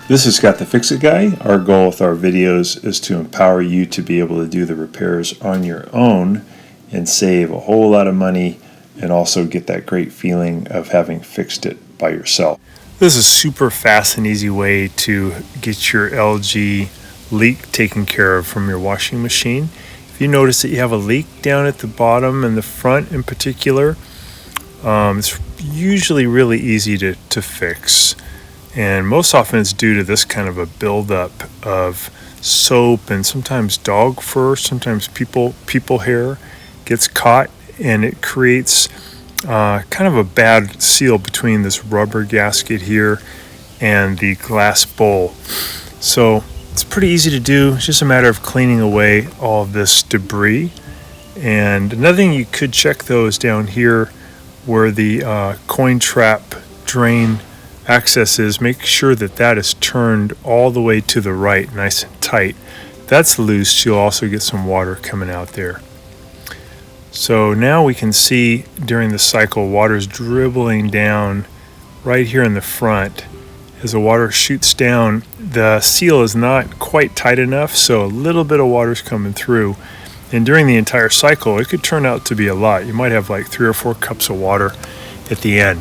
This is Scott the Fix-It Guy. Our goal with our videos is to empower you to be able to do the repairs on your own and save a whole lot of money and also get that great feeling of having fixed it by yourself. This is a super fast and easy way to get your LG leak taken care of from your washing machine. If you notice that you have a leak down at the bottom and the front in particular, it's usually really easy to fix. And most often it's due to this kind of a buildup of soap and sometimes dog fur, sometimes people hair gets caught, and it creates kind of a bad seal between this rubber gasket here and the glass bowl. So it's pretty easy to do. It's just a matter of cleaning away all of this debris. And another thing you could check though is down here where the coin trap drain access is. Make sure that that is turned all the way to the right, nice and tight. If that's loose, you'll also get some water coming out there. So now we can see during the cycle, water's dribbling down right here in the front. As the water shoots down, the seal is not quite tight enough, so a little bit of water's coming through. And during the entire cycle, it could turn out to be a lot. You might have like 3 or 4 cups of water at the end.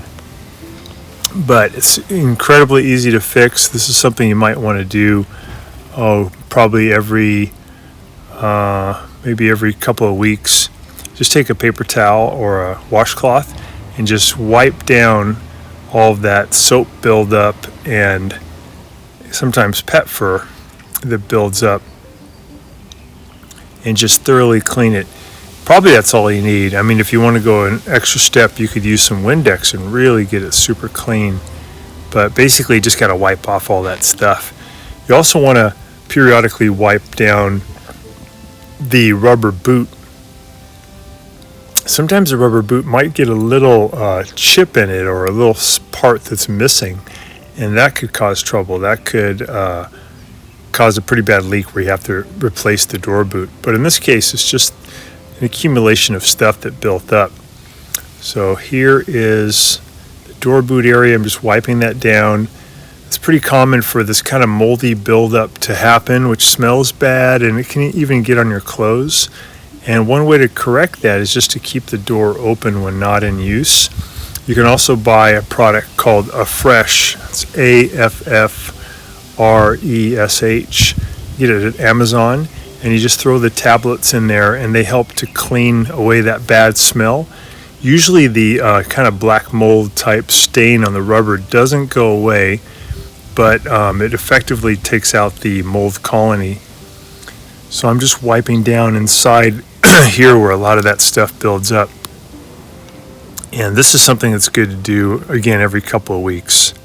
But it's incredibly easy to fix. This is something you might want to do probably maybe every couple of weeks. Just take a paper towel or a washcloth and just wipe down all of that soap buildup and sometimes pet fur that builds up, and just thoroughly clean it. Probably that's all you need. I mean, if you want to go an extra step, you could use some Windex and really get it super clean. But basically, you just got to wipe off all that stuff. You also want to periodically wipe down the rubber boot. Sometimes the rubber boot might get a little chip in it or a little part that's missing, and that could cause trouble. That could cause a pretty bad leak where you have to replace the door boot. But in this case, it's just an accumulation of stuff that built up. So here is the door boot area. I'm just wiping that down. It's pretty common for this kind of moldy buildup to happen, which smells bad, and it can even get on your clothes. And one way to correct that is just to keep the door open when not in use. You can also buy a product called Affresh. It's AFFRESH. You get it at Amazon. And you just throw the tablets in there, and they help to clean away that bad smell. Usually the kind of black mold type stain on the rubber doesn't go away, but it effectively takes out the mold colony. So I'm just wiping down inside here where a lot of that stuff builds up. And this is something that's good to do, again, every couple of weeks.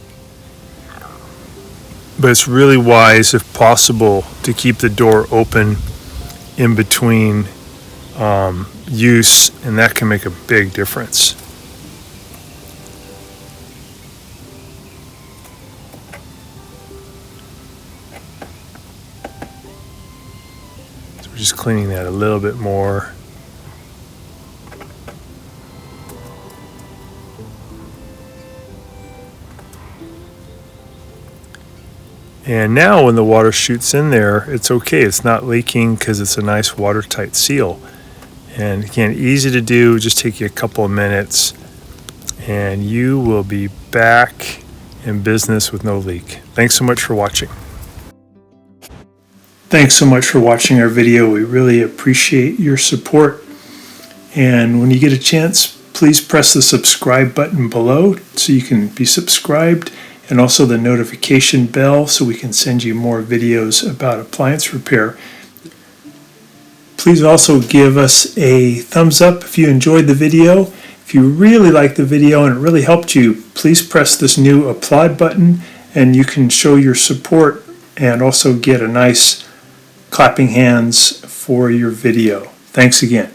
But it's really wise, if possible, to keep the door open in between use, and that can make a big difference. So we're just cleaning that a little bit more. And now when the water shoots in there, it's okay. It's not leaking because it's a nice watertight seal. And again, easy to do. Just take you a couple of minutes and you will be back in business with no leak. Thanks so much for watching. Thanks so much for watching our video. We really appreciate your support. And when you get a chance, please press the subscribe button below so you can be subscribed, and also the notification bell so we can send you more videos about appliance repair. Please also give us a thumbs up if you enjoyed the video. If you really liked the video and it really helped you, please press this new applaud button and you can show your support and also get a nice clapping hands for your video. Thanks again.